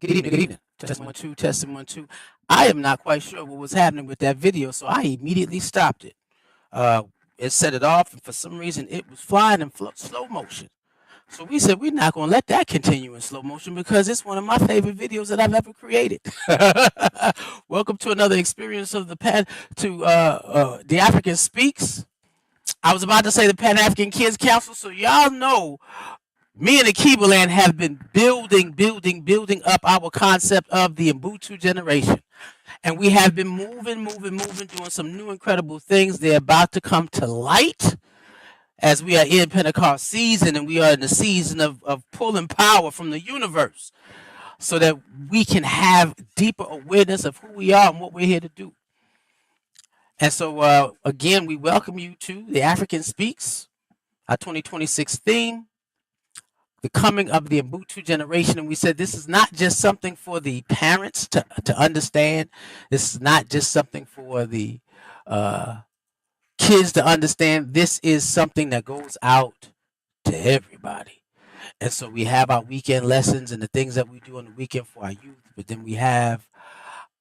Good evening, good evening. Testing 1 2, testing 1 2. I am not quite sure what was happening with that video, so I immediately stopped it. Uh, it set it off, and for some reason, it was flying in slow motion. So we said we're not going to let that continue in slow motion because it's one of my favorite videos that I've ever created. Welcome to another experience of the DaAfrican Speaks. I was about to say the Pan African Kids Council, so y'all know me and the Akibaland have been building up our concept of the Ubuntu generation. And we have been moving, doing some new incredible things. They're about to come to light as we are in Pentecost season and we are in the season of pulling power from the universe so that we can have deeper awareness of who we are and what we're here to do. And so, again, we welcome you to the African Speaks, our 2026 theme, the coming of the Ubuntu generation. And we said this is not just something for the parents to understand. This is not just something for the kids to understand. This is something that goes out to everybody. And so we have our weekend lessons and the things that we do on the weekend for our youth, but then we have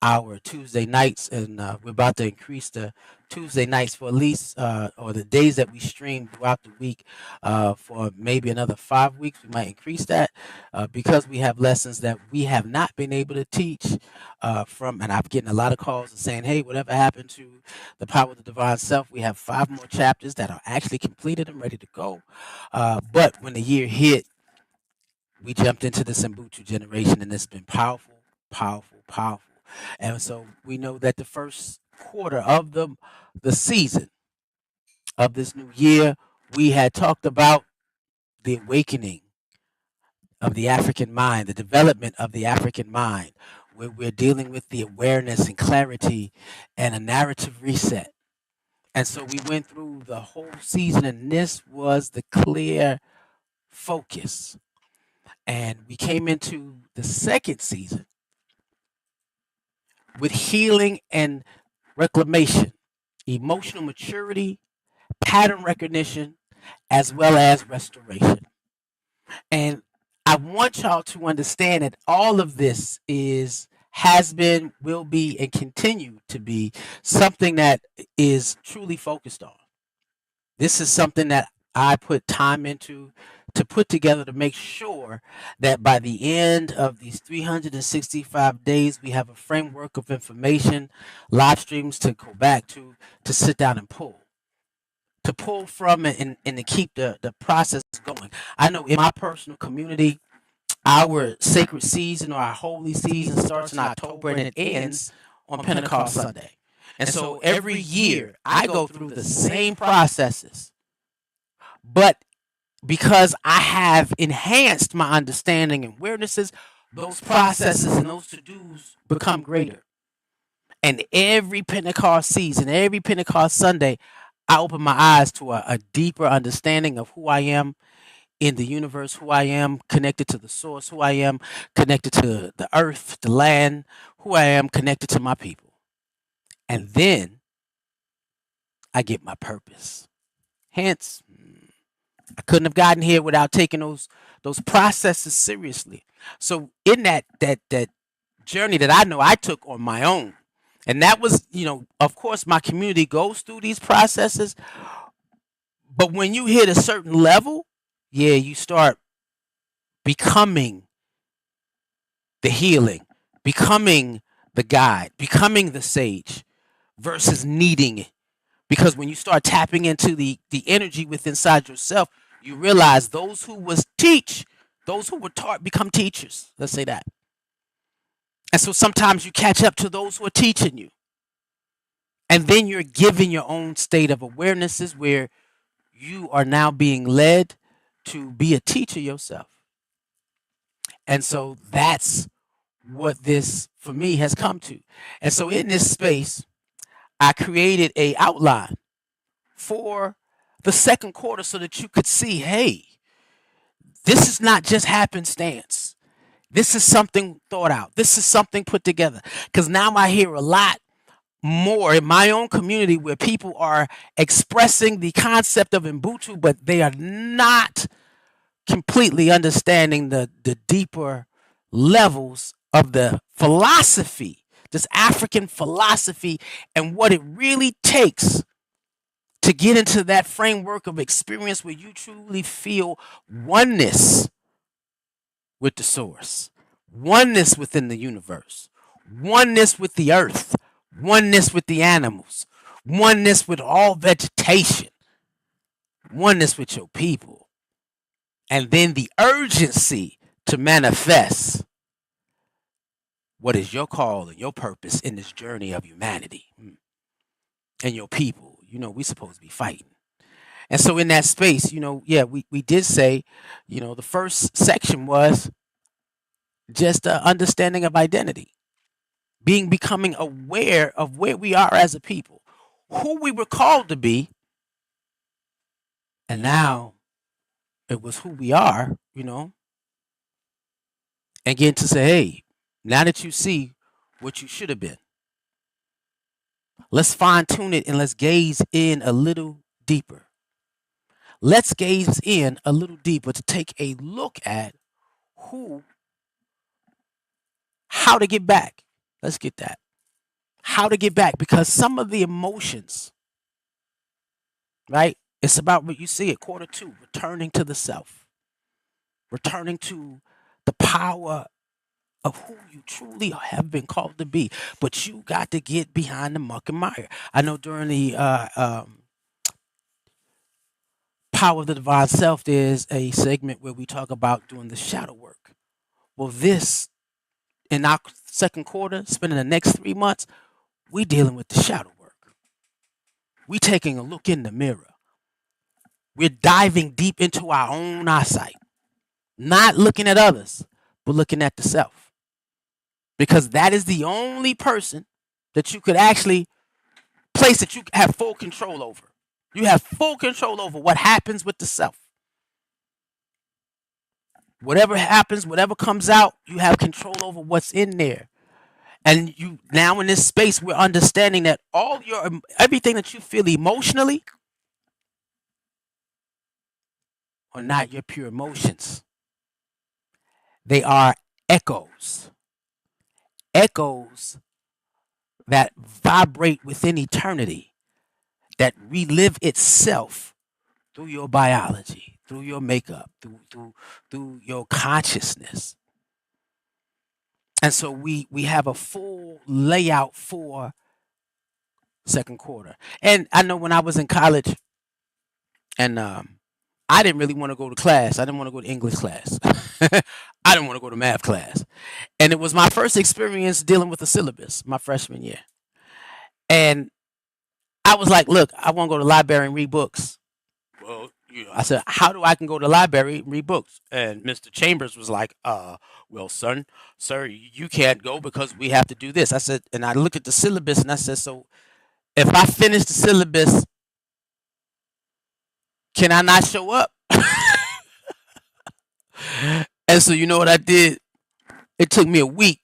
our Tuesday nights, and we're about to increase the Tuesday nights for at least, or the days that we stream throughout the week, for maybe another 5 weeks. We might increase that because we have lessons that we have not been able to teach and I'm getting a lot of calls and saying, hey, whatever happened to the power of the divine self? We have 5 more chapters that are actually completed and ready to go. But when the year hit, we jumped into this Ubuntu generation, and it's been powerful, powerful, powerful. And so we know that the first quarter of the season of this new year, we had talked about the awakening of the African mind, the development of the African mind, where we're dealing with the awareness and clarity and a narrative reset. And so we went through the whole season, and this was the clear focus. And we came into the second season with healing and reclamation, emotional maturity, pattern recognition, as well as restoration. And I want y'all to understand that all of this has been, will be, and continue to be something that is truly focused on. This is something that I put time into to put together to make sure that by the end of these 365 days, we have a framework of information, live streams to go back to sit down and pull from and to keep the process going. I know in my personal community, our sacred season or our holy season starts in October and it ends on Pentecost Sunday. And so every year I go through the same processes, but because I have enhanced my understanding and awarenesses, those processes and those to-dos become greater. And every Pentecost season, every Pentecost Sunday, I open my eyes to a deeper understanding of who I am in the universe, who I am connected to the source, who I am connected to the earth, the land, who I am connected to my people. And then I get my purpose. Hence, I couldn't have gotten here without taking those processes seriously. So in that journey that I know I took on my own, and that was, of course, my community goes through these processes, but when you hit a certain level, yeah, you start becoming the healing, becoming the guide, becoming the sage versus needing it. Because when you start tapping into the energy within inside yourself, you realize those who were taught become teachers. Let's say that. And so sometimes you catch up to those who are teaching you. And then you're giving your own state of awarenesses where you are now being led to be a teacher yourself. And so that's what this, for me, has come to. And so in this space, I created a outline for the second quarter so that you could see, hey, this is not just happenstance. This is something thought out. This is something put together. Because now I hear a lot more in my own community where people are expressing the concept of Ubuntu, but they are not completely understanding the deeper levels of the philosophy, this African philosophy, and what it really takes to get into that framework of experience where you truly feel oneness with the source, oneness within the universe, oneness with the earth, oneness with the animals, oneness with all vegetation, oneness with your people, and then the urgency to manifest what is your call and your purpose in this journey of humanity and your people. We're supposed to be fighting. And so in that space, yeah, we did say, the first section was just a understanding of identity, becoming aware of where we are as a people, who we were called to be, and now it was who we are, and getting to say, hey, now that you see what you should have been, let's fine tune it and let's gaze in a little deeper. Let's gaze in a little deeper to take a look at how to get back. Let's get that. How to get back, because some of the emotions, right? It's about what you see at quarter two, returning to the self, returning to the power of who you truly have been called to be. But you got to get behind the muck and mire. I know during the Power of the Divine Self, there's a segment where we talk about doing the shadow work. Well, this, in our second quarter, spending the next 3 months, we dealing with the shadow work. We taking a look in the mirror. We're diving deep into our own eyesight, not looking at others, but looking at the self. Because that is the only person that you could actually place that you have full control over. You have full control over what happens with the self. Whatever happens, whatever comes out, you have control over what's in there. And you now in this space, we're understanding that everything that you feel emotionally are not your pure emotions. They are echoes. Echoes that vibrate within eternity, that relive itself through your biology, through your makeup, through your consciousness. And so we have a full layout for second quarter. And I know when I was in college, and I didn't really want to go to class. I didn't want to go to English class. I didn't want to go to math class. And it was my first experience dealing with the syllabus my freshman year. And I was like, look, I want to go to the library and read books. Well, I said, how do I can go to the library and read books? And Mr. Chambers was like, well, sir, you can't go because we have to do this. I said, and I looked at the syllabus and I said, so if I finish the syllabus, can I not show up? And so you know what I did? It took me a week.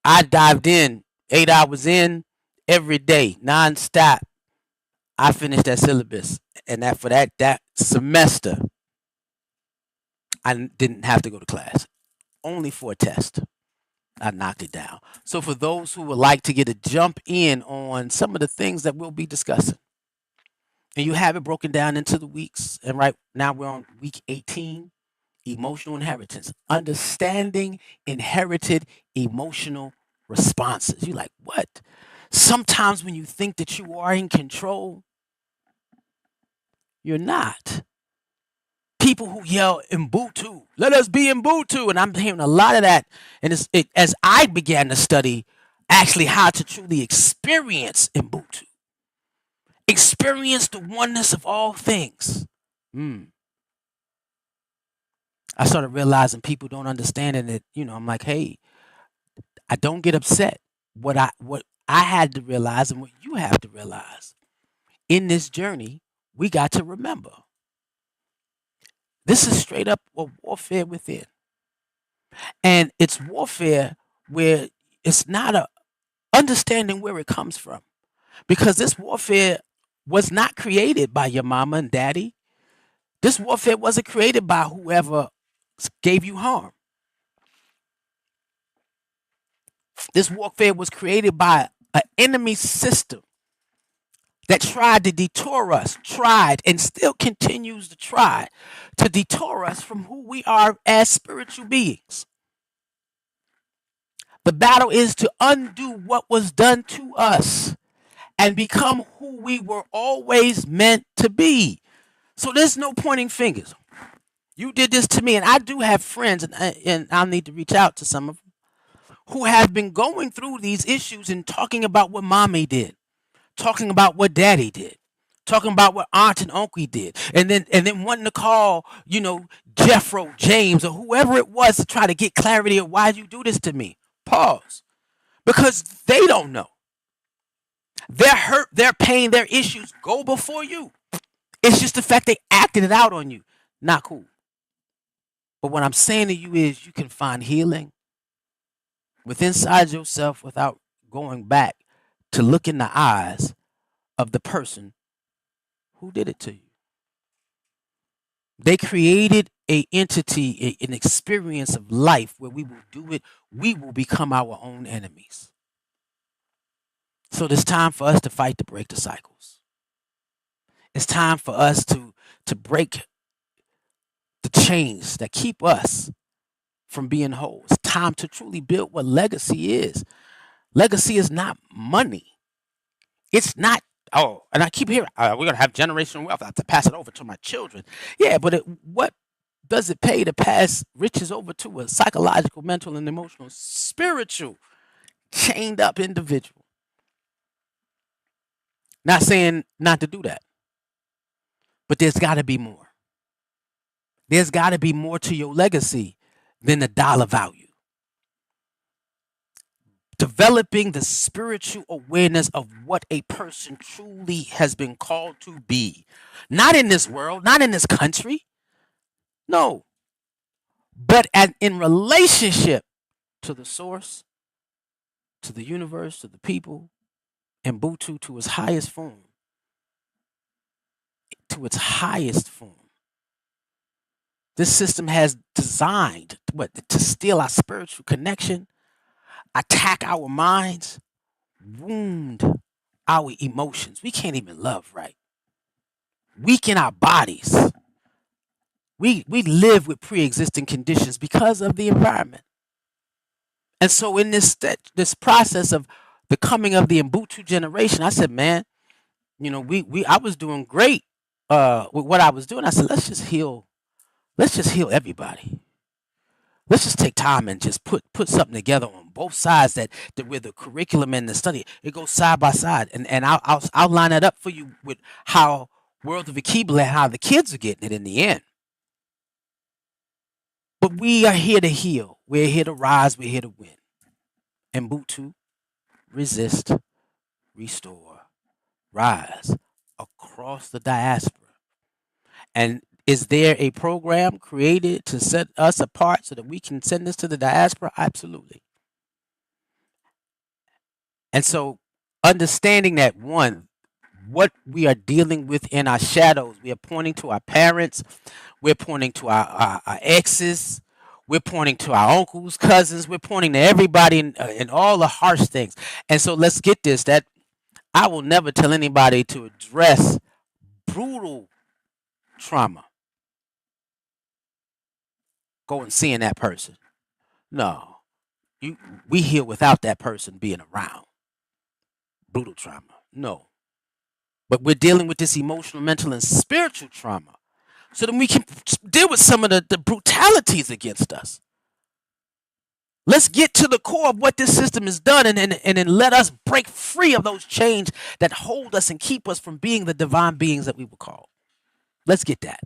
I dived in 8 hours in every day, nonstop. I finished that syllabus, and for that semester, I didn't have to go to class, only for a test. I knocked it down. So for those who would like to get a jump in on some of the things that we'll be discussing, and you have it broken down into the weeks, and right now we're on week 18, emotional inheritance, understanding inherited emotional responses. You're like, what? Sometimes when you think that you are in control, you're not. People who yell Ubuntu, let us be Ubuntu, and I'm hearing a lot of that. And as I began to study actually how to truly experience Ubuntu, experience the oneness of all things. I started realizing people don't understand it. I'm like, hey, I don't get upset. What I had to realize and what you have to realize in this journey, we got to remember. This is straight up a warfare within. And it's warfare where it's not a understanding where it comes from. Because this warfare was not created by your mama and daddy. This warfare wasn't created by whoever gave you harm. This warfare was created by an enemy system that tried to detour us, tried and still continues to try to detour us from who we are as spiritual beings. The battle is to undo what was done to us and become who we were always meant to be. So there's no pointing fingers. You did this to me, and I do have friends, and I'll need to reach out to some of them who have been going through these issues and talking about what mommy did, talking about what daddy did, talking about what aunt and uncle did, and then wanting to call, Jeffro, James, or whoever it was to try to get clarity of why you do this to me. Pause. Because they don't know. Their hurt, their pain, their issues go before you. It's just the fact they acted it out on you. Not cool. But what I'm saying to you is you can find healing within inside yourself without going back to look in the eyes of the person who did it to you. They created an entity, an experience of life where we will do it. We will become our own enemies. So it's time for us to fight to break the cycles. It's time for us to break the chains that keep us from being whole. It's time to truly build what legacy is. Legacy is not money. It's not, and I keep hearing, we're going to have generational wealth. I have to pass it over to my children. Yeah, but what does it pay to pass riches over to a psychological, mental, and emotional, spiritual, chained up individual? Not saying not to do that, but there's got to be more. There's got to be more to your legacy than the dollar value. Developing the spiritual awareness of what a person truly has been called to be. Not in this world, not in this country. No. But in relationship to the source, to the universe, to the people, and Ubuntu to its highest form. To its highest form. This system has designed to steal our spiritual connection, attack our minds, wound our emotions. We can't even love right. Weaken our bodies. We live with pre-existing conditions because of the environment. And so in this process of the coming of the Ubuntu generation, I said, man, I was doing great with what I was doing. I said, let's just heal everybody. Let's just take time and just put something together on both sides that where the curriculum and the study, it goes side by side. And I'll line it up for you with how World of Akibla, how the kids are getting it in the end. But we are here to heal. We're here to rise. We're here to win. And Ubuntu, resist, restore, rise across the diaspora. And is there a program created to set us apart so that we can send this to the diaspora? Absolutely. And so understanding that, one, what we are dealing with in our shadows, we are pointing to our parents, we're pointing to our exes, we're pointing to our uncles, cousins, we're pointing to everybody in all the harsh things. And so let's get this, that I will never tell anybody to address brutal trauma. Go and seeing that person. No. We heal without that person being around. Brutal trauma. No. But we're dealing with this emotional, mental, and spiritual trauma. So then we can deal with some of the brutalities against us. Let's get to the core of what this system has done and then let us break free of those chains that hold us and keep us from being the divine beings that we were called. Let's get that.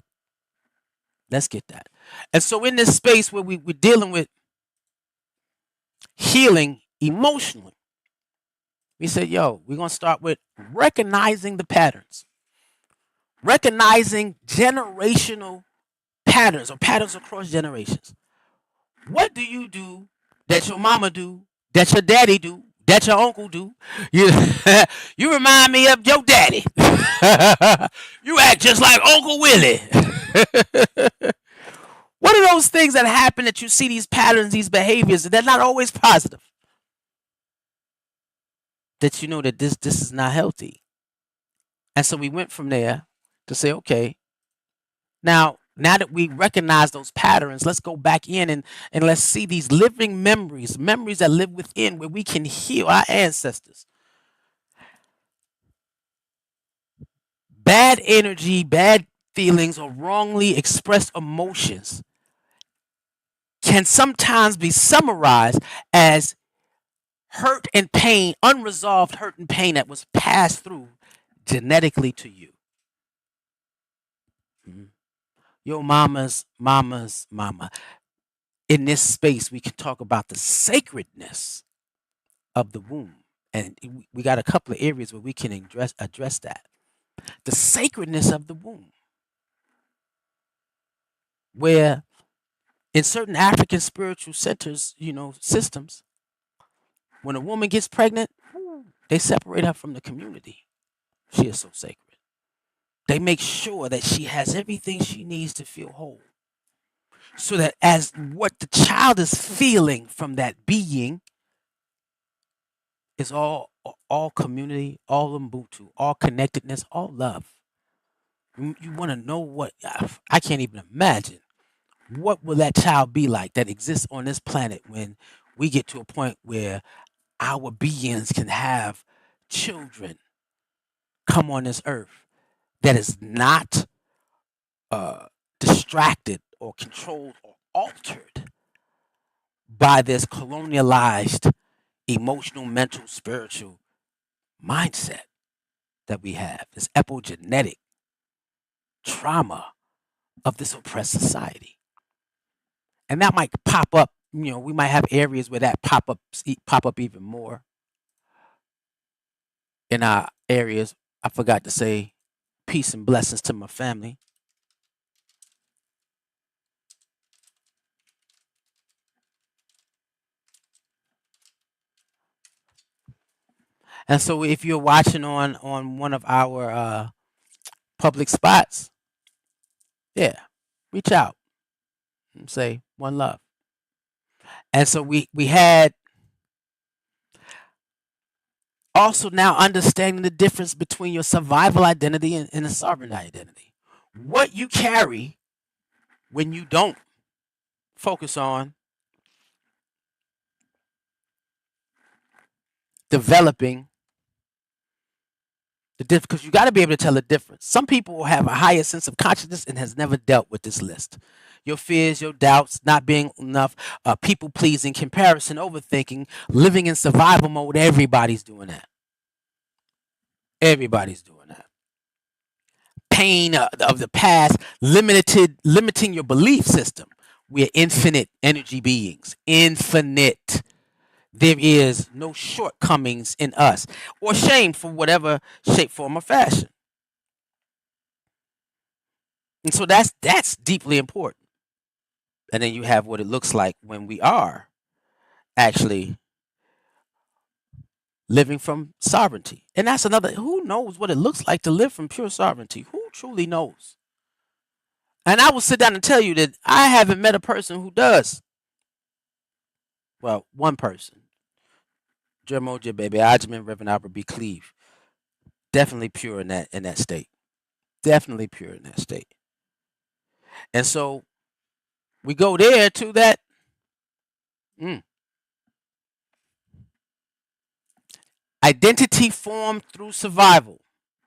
Let's get that. And so in this space where we're dealing with healing emotionally, we said, we're going to start with recognizing the patterns. Recognizing generational patterns or patterns across generations. What do you do that your mama do, that your daddy do, that your uncle do? You remind me of your daddy. You act just like Uncle Willie. What are those things that happen that you see these patterns, these behaviors? They're not always positive. that you know that this is not healthy. And so we went from there to say, okay, now that we recognize those patterns, let's go back in and let's see these living memories that live within where we can heal our ancestors. Bad energy, bad feelings, or wrongly expressed emotions can sometimes be summarized as hurt and pain, unresolved hurt and pain that was passed through genetically to you. Mhm. Your mama's mama. In this space, we can talk about the sacredness of the womb. And we got a couple of areas where we can address that. The sacredness of the womb, where in certain African spiritual centers, systems, when a woman gets pregnant, they separate her from the community. She is so sacred. They make sure that she has everything she needs to feel whole. So that as what the child is feeling from that being is all community, all Ubuntu, all connectedness, all love. You want to know what I can't even imagine. What will that child be like that exists on this planet when we get to a point where our beings can have children come on this earth that is not distracted or controlled or altered by this colonialized emotional, mental, spiritual mindset that we have, this epigenetic trauma of this oppressed society. And that might pop up, we might have areas where that pop up even more in our areas. I forgot to say peace and blessings to my family. And so if you're watching on one of our public spots, yeah, reach out and say one love. And so we had also now understanding the difference between your survival identity and a sovereign identity. What you carry when you don't focus on developing the difference, because you got to be able to tell the difference. Some people will have a higher sense of consciousness and has never dealt with this list. Your fears, your doubts, not being enough, people pleasing, comparison, overthinking, living in survival mode. Everybody's doing that. Everybody's doing that. Pain of the past, limiting your belief system. We're infinite energy beings. Infinite. There is no shortcomings in us or shame for whatever shape, form, or fashion. And so that's deeply important. And then you have what it looks like when we are actually living from sovereignty. And that's another, who knows what it looks like to live from pure sovereignty? Who truly knows? And I will sit down and tell you that I haven't met a person who does. Well, one person. Jermoja baby, Ajman Reverend Albert B. Cleve. Definitely pure in that state. Definitely pure in that state. And so we go there to that mm, identity formed through survival,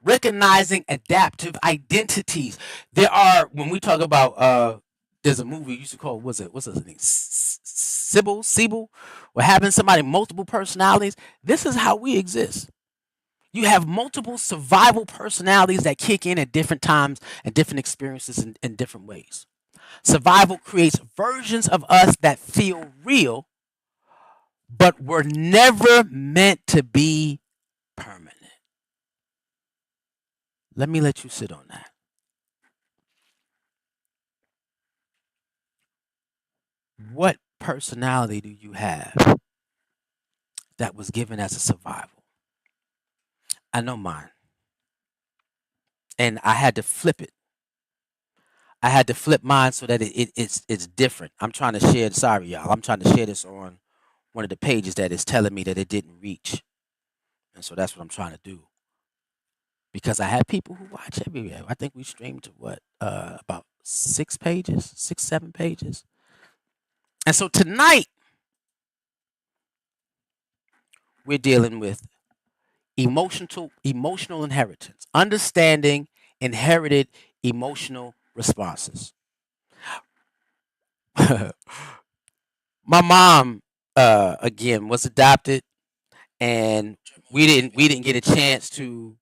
recognizing adaptive identities. There are, when we talk about, there's a movie you used to call, what's his name? Sybil, or having somebody multiple personalities. This is how we exist. You have multiple survival personalities that kick in at different times and different experiences in different ways. Survival creates versions of us that feel real, but were never meant to be permanent. Let me let you sit on that. What personality do you have that was given as a survival? I know mine. And I had to flip it. I had to flip mine so that it's different. I'm trying to share. Sorry, y'all. I'm trying to share this on one of the pages that is telling me that it didn't reach. And so that's what I'm trying to do because I have people who watch every day. I think we streamed to what about 6 pages, 6, 7 pages. And so tonight we're dealing with emotional inheritance, understanding inherited emotional responses. My mom, again, was adopted, and we didn't get a chance to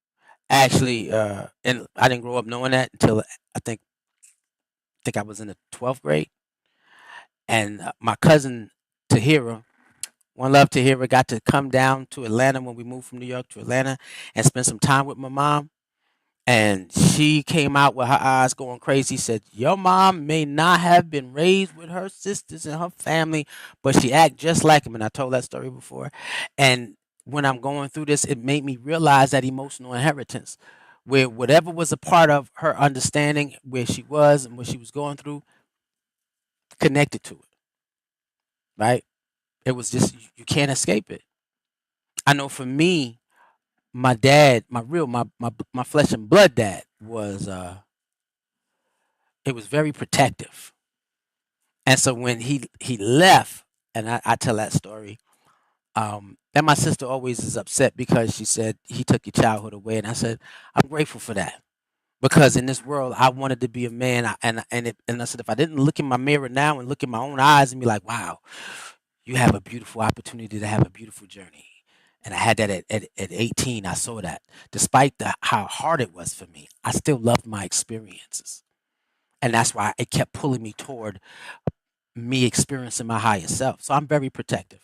actually, and I didn't grow up knowing that until I think I was in the 12th grade, and my cousin Tahira, one love Tahira, got to come down to Atlanta when we moved from New York to Atlanta and spend some time with my mom. And she came out with her eyes going crazy. Said, "Your mom may not have been raised with her sisters and her family, but she act just like him." And I told that story before. And when I'm going through this, it made me realize that emotional inheritance, where whatever was a part of her understanding where she was and what she was going through, connected to it. Right? It was just you can't escape it. I know for me, my dad, my flesh and blood dad was it was very protective. And so when he left, and I tell that story, and my sister always is upset because she said he took your childhood away, and I said I'm grateful for that because in this world I wanted to be a man, and I said if I didn't look in my mirror now and look in my own eyes and be like, wow, you have a beautiful opportunity to have a beautiful journey. And I had that at 18. I saw that. Despite how hard it was for me, I still loved my experiences. And that's why it kept pulling me toward me experiencing my higher self. So I'm very protective.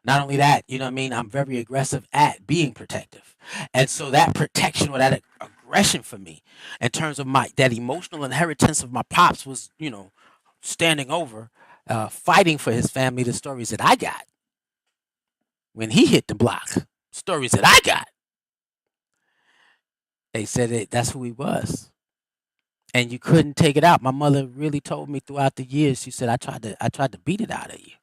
Not only that, you know what I mean? I'm very aggressive at being protective. And so that protection or that aggression for me in terms of my that emotional inheritance of my pops was, standing over, fighting for his family, the stories that I got when he hit the block, stories that I got. They said that's who he was. And you couldn't take it out. My mother really told me throughout the years, she said, I tried to beat it out of you.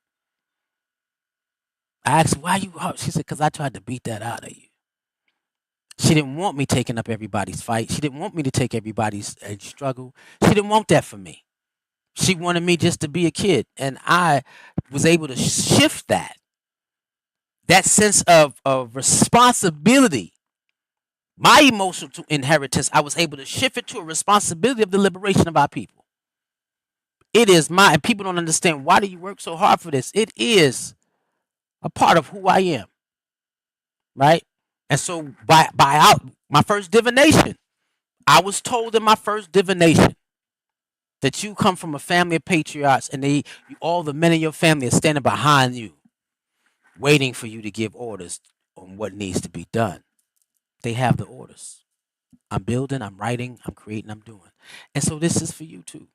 I asked, why you hurt? She said, because I tried to beat that out of you. She didn't want me taking up everybody's fight. She didn't want me to take everybody's struggle. She didn't want that for me. She wanted me just to be a kid. And I was able to shift that sense of responsibility, my emotional inheritance. I was able to shift it to a responsibility of the liberation of our people. It is and people don't understand, why do you work so hard for this? It is a part of who I am, right? And so by out my first divination, I was told in my first divination that you come from a family of patriarchs, and all the men in your family are standing behind you, waiting for you to give orders on what needs to be done. They have the orders. I'm building, I'm writing, I'm creating, I'm doing. And so this is for you too.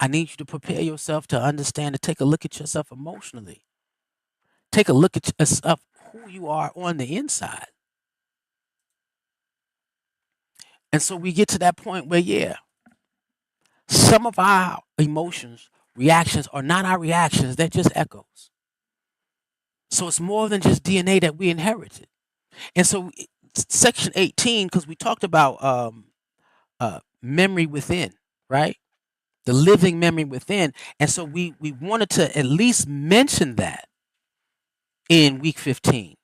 I need you to prepare yourself to understand, to take a look at yourself emotionally. Take a look at yourself, who you are on the inside. And so we get to that point where, yeah, some of our emotions, reactions are not our reactions, they're just echoes. So it's more than just DNA that we inherited. And so section 18, because we talked about memory within, right? The living memory within. And so we wanted to at least mention that in week 15.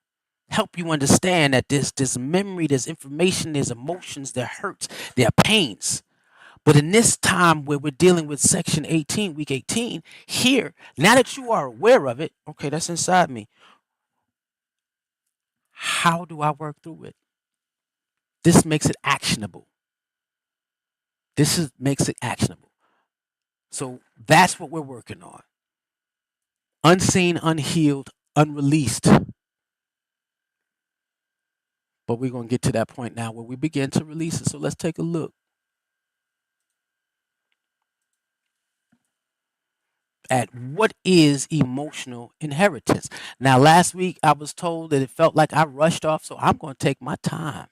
Help you understand that this memory, there's information, there's emotions, there hurts, there are pains. But in this time where we're dealing with section 18, week 18, here, now that you are aware of it, okay, that's inside me. How do I work through it? This makes it actionable. Makes it actionable. So that's what we're working on. Unseen, unhealed, unreleased. But we're going to get to that point now where we begin to release it. So let's take a look at what is emotional inheritance. Now, last week I was told that it felt like I rushed off, so I'm going to take my time.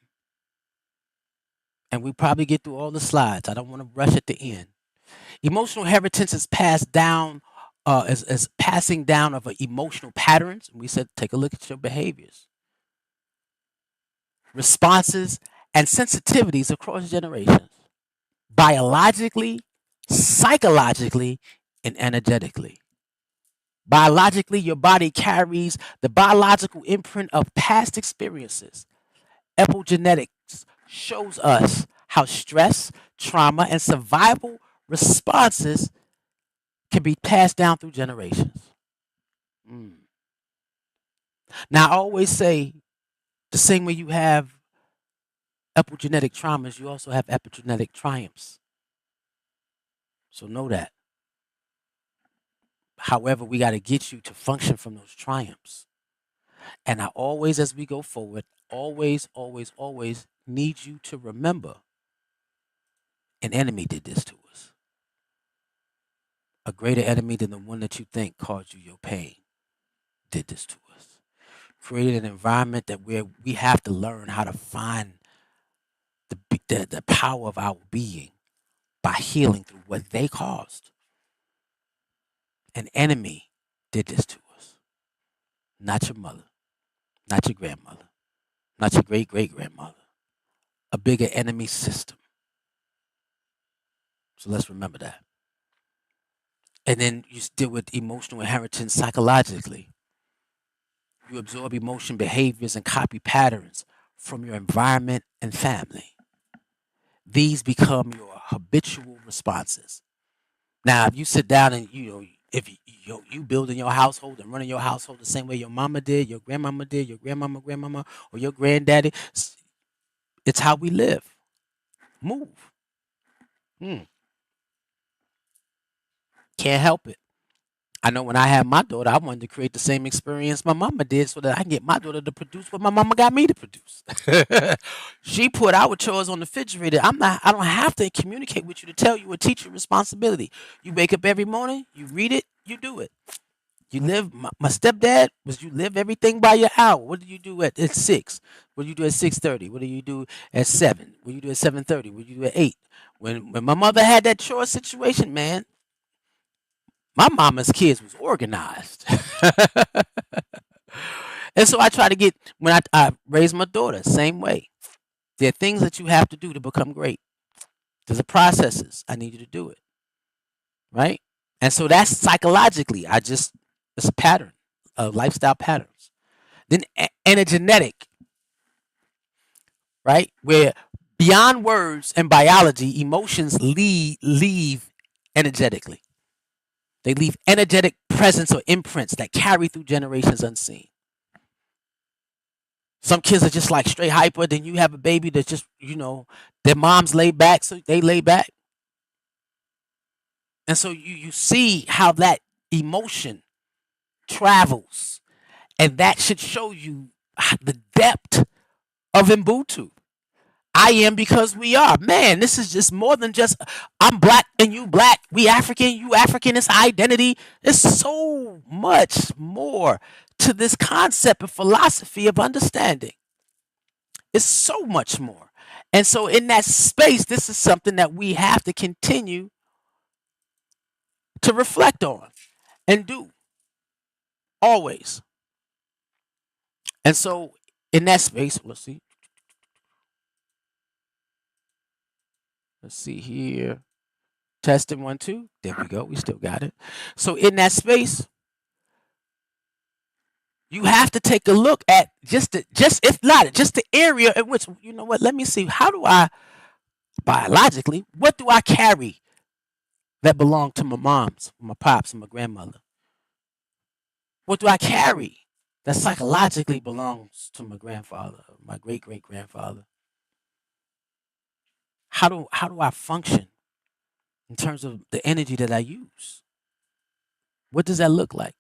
And we probably get through all the slides. I don't want to rush at the end. Emotional inheritance is passed down, as passing down of emotional patterns. We said take a look at your behaviors. responses, and sensitivities across generations, biologically, psychologically, and energetically. Biologically, your body carries the biological imprint of past experiences. Epigenetics shows us how stress, trauma, and survival responses can be passed down through generations. Mm. Now, I always say the same way you have epigenetic traumas, you also have epigenetic triumphs. So know that. However, we got to get you to function from those triumphs. And I always, as we go forward, always need you to remember an enemy did this to us. A greater enemy than the one that you think caused you your pain did this to us. Created an environment that where we have to learn how to find the power of our being by healing through what they caused. An enemy did this to us. Not your mother, not your grandmother, not your great great grandmother. A bigger enemy system. So let's remember that. And then you deal with emotional inheritance psychologically. You absorb emotion behaviors and copy patterns from your environment and family. These become your habitual responses. Now, if you sit down and if you building your household and running your household the same way your mama did, your grandmama, or your granddaddy, it's how we live. Move. Hmm. Can't help it. I know when I had my daughter, I wanted to create the same experience my mama did so that I can get my daughter to produce what my mama got me to produce. She put our chores on the refrigerator. I don't have to communicate with you to tell you or teach you responsibility. You wake up every morning, you read it, you do it. You live my stepdad was you live everything by your hour. What do you do at 6? What do you do at 6:30? What do you do at 7? What do you do at 7:30? What do you do at 8? When my mother had that chore situation, man, my mama's kids was organized. And so I try to get when I raise my daughter, same way. There are things that you have to do to become great. There's a processes. I need you to do it. Right? And so that's psychologically. It's a pattern of lifestyle patterns. Then energetic, right? Where beyond words and biology, emotions leave energetically. They leave energetic presence or imprints that carry through generations unseen. Some kids are just like straight hyper. Then you have a baby that's just, their mom's laid back, so they lay back. And so you see how that emotion travels. And that should show you the depth of Ubuntu. I am because we are. Man, this is just more than just I'm black and you black. We African, you African. It's identity. There's so much more to this concept and philosophy of understanding. It's so much more. And so in that space, this is something that we have to continue to reflect on and do always. And so in that space, let's see. Let's see here. Testing 1, 2. There we go. We still got it. So in that space, you have to take a look at just the area in which, you know what, let me see. How do I biologically, what do I carry that belong to my moms, my pops, and my grandmother? What do I carry that psychologically belongs to my grandfather, my great great grandfather? How do I function in terms of the energy that I use? What does that look like?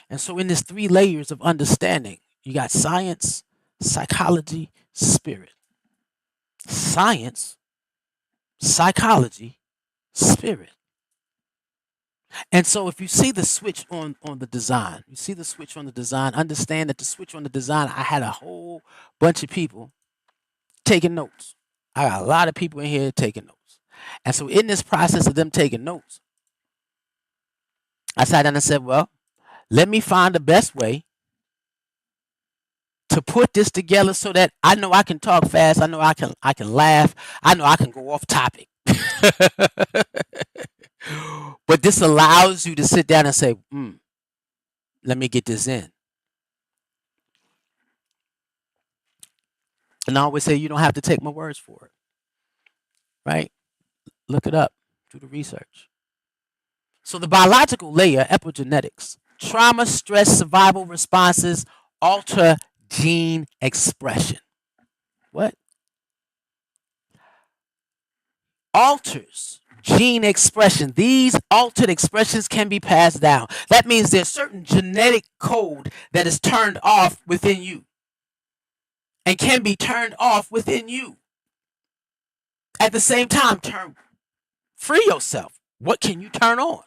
And so in this 3 layers of understanding, you got science, psychology, spirit. Science, psychology, spirit. And so if you see the switch on the design, understand that the switch on the design, I had a whole bunch of people taking notes. I got a lot of people in here taking notes. And so in this process of them taking notes, I sat down and said, well, let me find the best way to put this together so that I know I can talk fast, I know I can laugh, I know I can go off topic. But this allows you to sit down and say, let me get this in. And I always say you don't have to take my words for it, right? Look it up, do the research. So the biological layer, epigenetics, trauma, stress, survival responses alter gene expression. What? Alters gene expression. These altered expressions can be passed down. That means there's certain genetic code that is turned off within you and can be turned off within you. At the same time, free yourself. What can you turn on?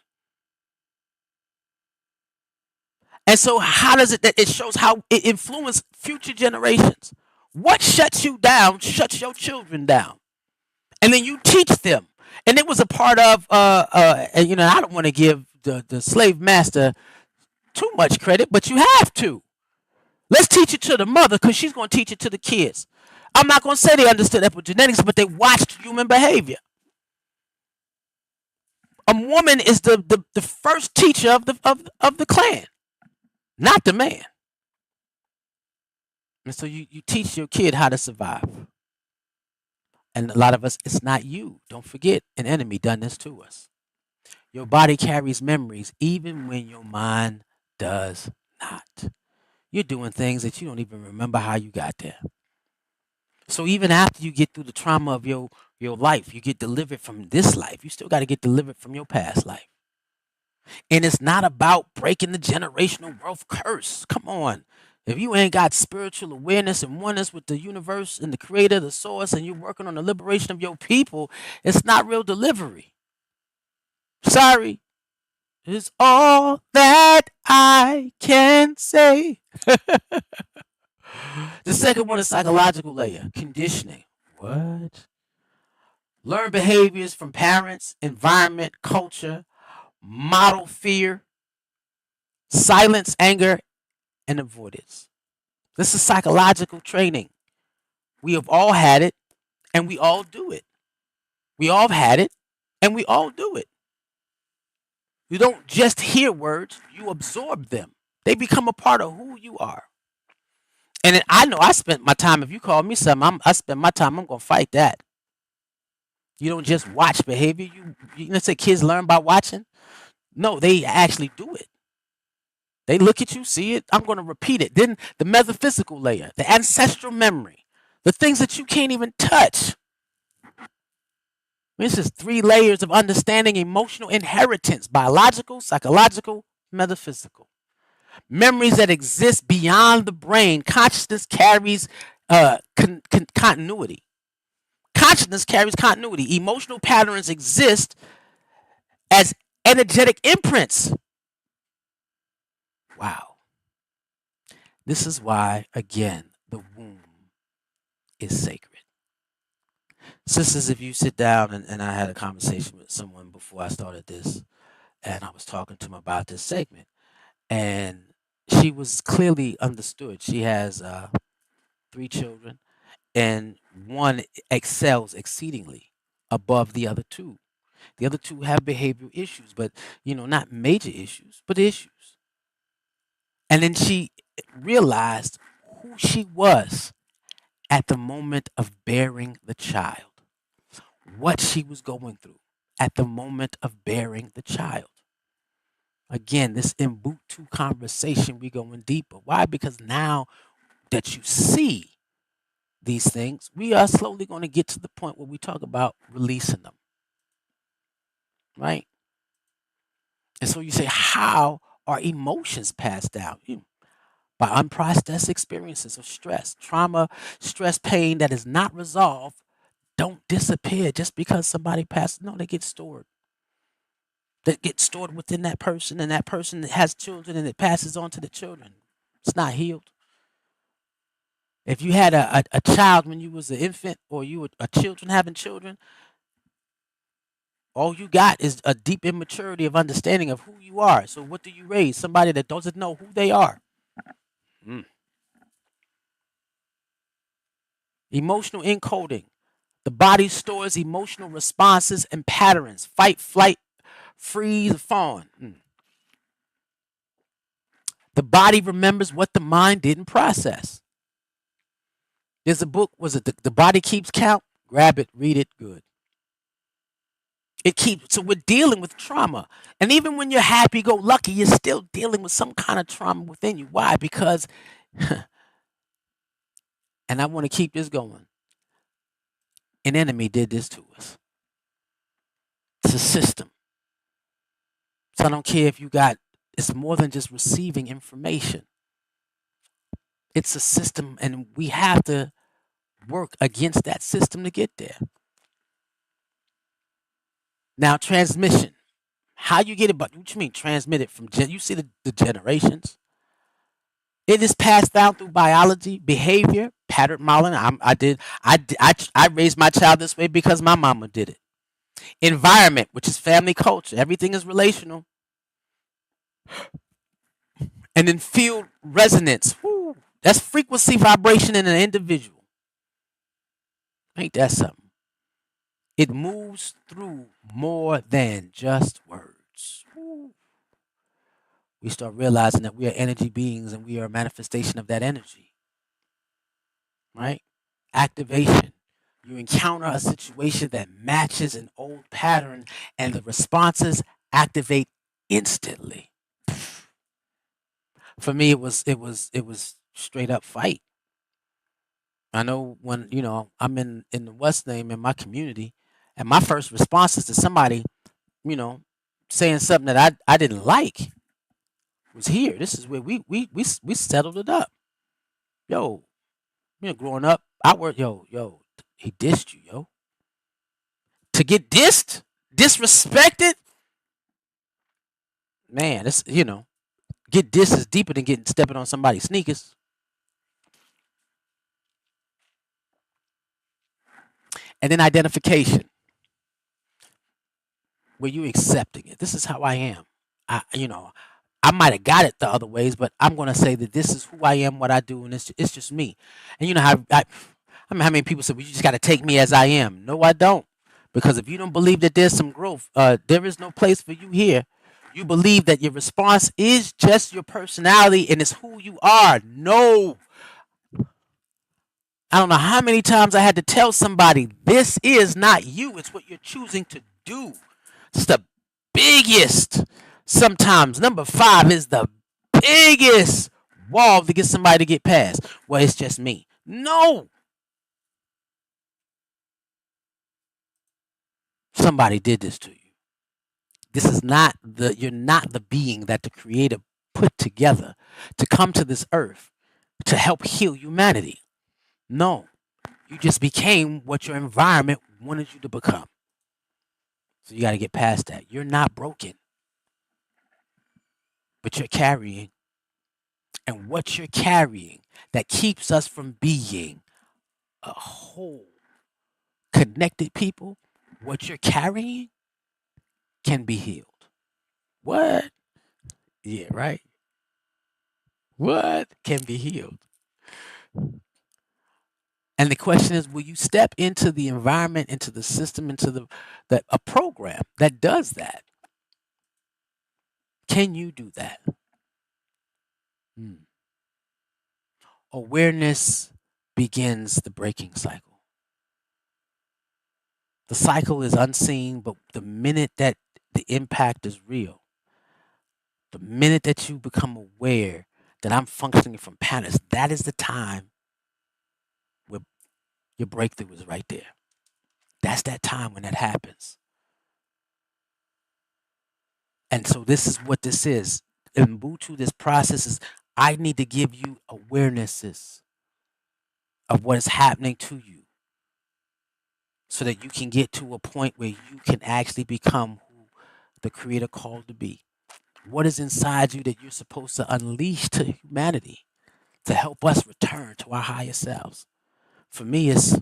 And so how does it shows how it influences future generations. What shuts you down shuts your children down. And then you teach them. And it was a part of and I don't want to give the slave master too much credit, but you have to. Let's teach it to the mother because she's going to teach it to the kids. I'm not going to say they understood epigenetics, but they watched human behavior. A woman is the first teacher of the clan, not the man. And so you teach your kid how to survive. And a lot of us, it's not you. Don't forget, an enemy done this to us. Your body carries memories even when your mind does not. You're doing things that you don't even remember how you got there. So even after you get through the trauma of your life, you get delivered from this life, you still got to get delivered from your past life. And it's not about breaking the generational wealth curse. Come on. If you ain't got spiritual awareness and oneness with the universe and the creator, the source, and you're working on the liberation of your people, it's not real delivery. Sorry. It's all that I can say. The second one is psychological layer, conditioning. What? Learn behaviors from parents, environment, culture, model fear, silence, anger, and avoidance. This is psychological training. We have all had it, and we all do it. We all have had it, and we all do it. You don't just hear words, you absorb them. They become a part of who you are. And I know I spent my time, if you call me something, I spend my time, I'm going to fight that. You don't just watch behavior. You say kids learn by watching. No, they actually do it. They look at you, see it. I'm going to repeat it. Then the metaphysical layer, the ancestral memory, the things that you can't even touch. This is 3 layers of understanding emotional inheritance: biological, psychological, metaphysical. Memories that exist beyond the brain. Consciousness carries continuity. Consciousness carries continuity. Emotional patterns exist as energetic imprints. Wow. This is why, again, the womb is sacred. Sisters, if you sit down, and I had a conversation with someone before I started this, and I was talking to him about this segment, and she was clearly understood. She has 3 children, and one excels exceedingly above the other 2. The other 2 have behavioral issues, but not major issues, but issues. And then she realized who she was at the moment of bearing the child, what she was going through at the moment of bearing the child. Again, this Ubuntu conversation, we going deeper. Why? Because now that you see these things, we are slowly going to get to the point where we talk about releasing them. Right? And so you say, how are emotions passed down? By unprocessed experiences of stress, trauma, stress, pain that is not resolved don't disappear just because somebody passed. No, they get stored. They get stored within that person, and that person has children, and it passes on to the children. It's not healed. If you had a child when you was an infant, or you were a children having children, all you got is a deep immaturity of understanding of who you are. So what do you raise? Somebody that doesn't know who they are. Mm. Emotional encoding. The body stores emotional responses and patterns: fight, flight, freeze, fawn. The body remembers what the mind didn't process. There's a book, was it the Body Keeps Count? Grab it, read it, good. It keeps, so we're dealing with trauma. And even when you're happy go lucky, you're still dealing with some kind of trauma within you. Why? Because, and I want to keep this going, an enemy did this to us. It's a system. So I don't care if you got, it's more than just receiving information. It's a system, and we have to work against that system to get there. Now, transmission. How you get it, but what you mean transmit it from, you see the generations? It is passed down through biology, behavior, pattern modeling. I raised my child this way because my mama did it. Environment, which is family culture. Everything is relational. And then field resonance. Woo, that's frequency vibration in an individual. Ain't that something? It moves through more than just words. Woo. We start realizing that we are energy beings and we are a manifestation of that energy. Right? Activation. You encounter a situation that matches an old pattern and the responses activate instantly. For me it was straight up fight. I know when, I'm in the West name in my community, and my first response is to somebody, you know, saying something that I didn't like was here. This is where we settled it up. Yo, growing up, I worked, yo, he dissed you, yo. To get dissed, disrespected, man, it's, get dissed is deeper than getting stepping on somebody's sneakers. And then identification, where you accepting it. This is how I am. I might have got it the other ways, but I'm gonna say that this is who I am, what I do, and it's just me. And you know how mean, how many people say, "Well, you just got to take me as I am." No, I don't, because if you don't believe that there's some growth, there is no place for you here. You believe that your response is just your personality and it's who you are. No, I don't know how many times I had to tell somebody, this is not you. It's what you're choosing to do. It's the biggest. Sometimes number five is the biggest wall to get somebody to get past. Well, it's just me. No. Somebody did this to you. This is not you're not the being that the creator put together to come to this earth to help heal humanity. No. You just became what your environment wanted you to become. So you got to get past that. You're not broken, but you're carrying. And what you're carrying that keeps us from being a whole connected people, what you're carrying can be healed. What? Yeah, right. What can be healed? And the question is, will you step into the environment, into the system, into a program that does that? Can you do that? Hmm. Awareness begins the breaking cycle. The cycle is unseen, but the minute that the impact is real, the minute that you become aware that I'm functioning from patterns, that is the time where your breakthrough is right there. That's that time when that happens. And so this is what this is. In Ubuntu, this process is, I need to give you awarenesses of what is happening to you so that you can get to a point where you can actually become who the creator called to be. What is inside you that you're supposed to unleash to humanity to help us return to our higher selves? For me, it's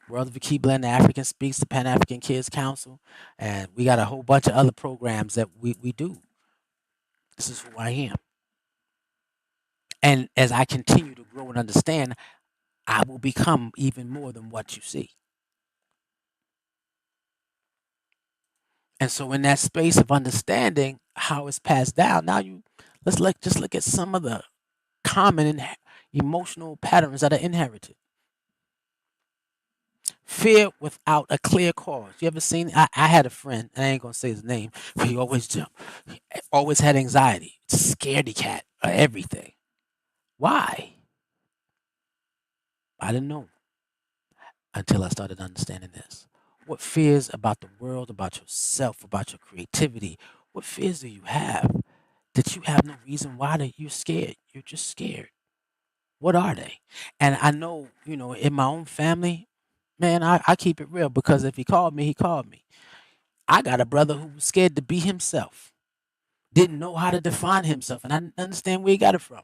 World of the Key Blend, African Speaks, the Pan African Kids Council, and we got a whole bunch of other programs that we do. This is who I am. And as I continue to grow and understand, I will become even more than what you see. And so in that space of understanding how it's passed down, now just look at some of the common emotional patterns that are inherited. Fear without a clear cause. You ever seen? I had a friend, and I ain't gonna say his name, but he always jumped. He always had anxiety, scaredy cat, of everything. Why? I didn't know until I started understanding this. What fears about the world, about yourself, about your creativity? What fears do you have that you have no reason why that you're scared? You're just scared. What are they? And I know, in my own family, man, I keep it real because if he called me, he called me. I got a brother who was scared to be himself, didn't know how to define himself, and I didn't understand where he got it from.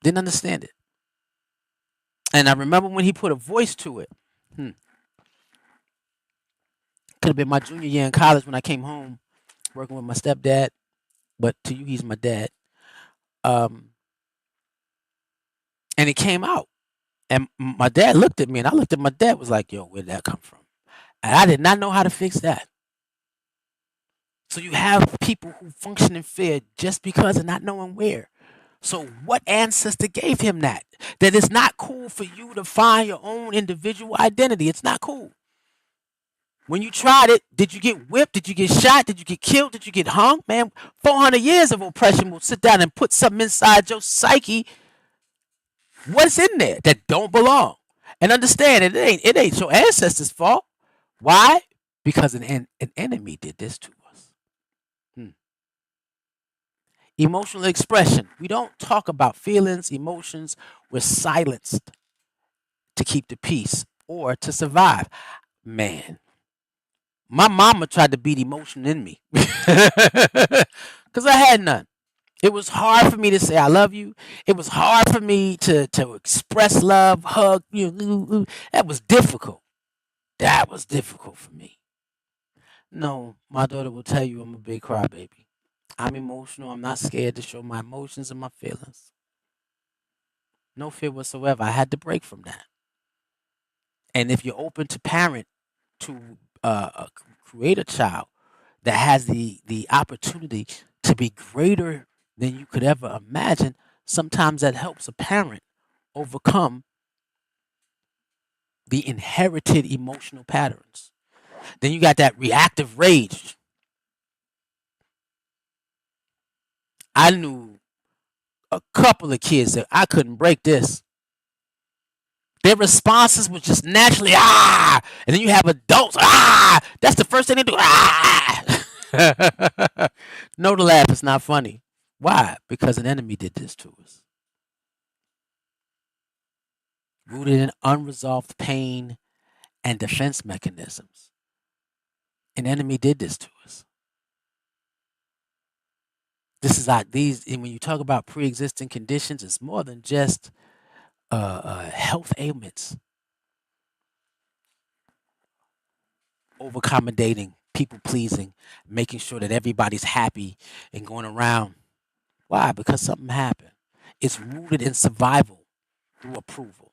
Didn't understand it. And I remember when he put a voice to it. Could have been my junior year in college when I came home working with my stepdad, but to you, he's my dad. Um, and it came out. And my dad looked at me, and I looked at my dad, was like, yo, where did that come from? And I did not know how to fix that. So you have people who function in fear just because of not knowing where. So what ancestor gave him that? That it's not cool for you to find your own individual identity. It's not cool. When you tried it, did you get whipped? Did you get shot? Did you get killed? Did you get hung? Man, 400 years of oppression will sit down and put something inside your psyche. What's in there that don't belong? And understand it ain't your ancestors' fault. Why? Because an enemy did this to us. Hmm. Emotional expression. We don't talk about feelings, emotions. We're silenced to keep the peace or to survive. Man, my mama tried to beat emotion in me because I had none. It was hard for me to say I love you. It was hard for me to express love, hug. That was difficult. That was difficult for me. No, my daughter will tell you I'm a big crybaby. I'm emotional. I'm not scared to show my emotions and my feelings. No fear whatsoever. I had to break from that. And if you're open to parent to create a child that has the opportunity to be greater than you could ever imagine, sometimes that helps a parent overcome the inherited emotional patterns. Then you got that reactive rage. I knew a couple of kids that I couldn't break this. Their responses was just naturally and then you have adults That's the first thing they do No, to laugh. It's not funny. Why? Because an enemy did this to us. Rooted in unresolved pain and defense mechanisms. An enemy did this to us. This is these. And when you talk about pre-existing conditions, it's more than just health ailments. Over-accommodating, people pleasing, making sure that everybody's happy and going around. Why? Because something happened. It's rooted in survival through approval.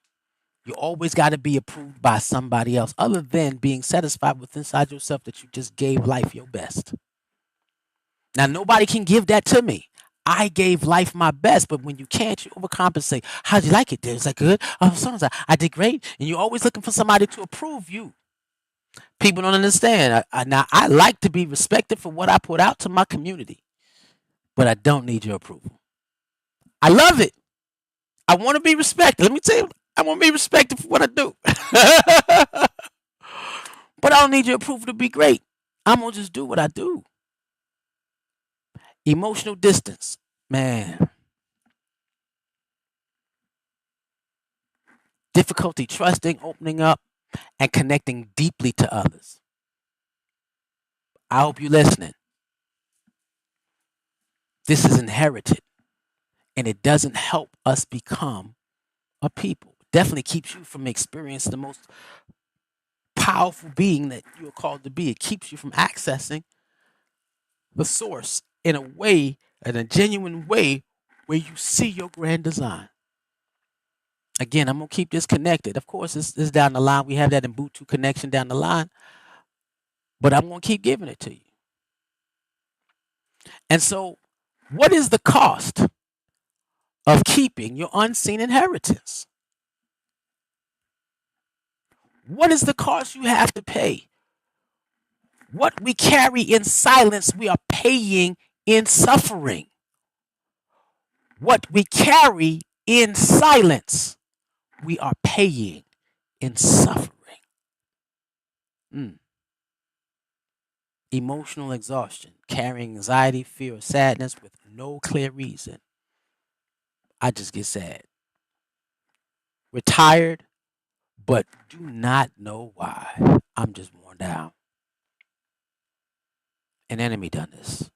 You always got to be approved by somebody else, other than being satisfied with inside yourself that you just gave life your best. Now, nobody can give that to me. I gave life my best, but when you can't, you overcompensate. How'd you like it? Was that good? Oh, so I did great. And you're always looking for somebody to approve you. People don't understand. Now, I like to be respected for what I put out to my community, but I don't need your approval. I love it. I want to be respected. Let me tell you, I want to be respected for what I do. But I don't need your approval to be great. I'm going to just do what I do. Emotional distance. Man. Difficulty trusting, opening up, and connecting deeply to others. I hope you're listening. This is inherited, and it doesn't help us become a people. Definitely keeps you from experiencing the most powerful being that you're called to be. It keeps you from accessing the source in a way, in a genuine way, where you see your grand design. Again, I'm gonna keep this connected. Of course, it's down the line. We have that Ubuntu connection down the line, but I'm gonna keep giving it to you. And so, what is the cost of keeping your unseen inheritance? What is the cost you have to pay? What we carry in silence, we are paying in suffering. What we carry in silence, we are paying in suffering. Mm. Emotional exhaustion, carrying anxiety, fear, or sadness with no clear reason. I just get sad. We're tired, but do not know why. I'm just worn down. An enemy done this.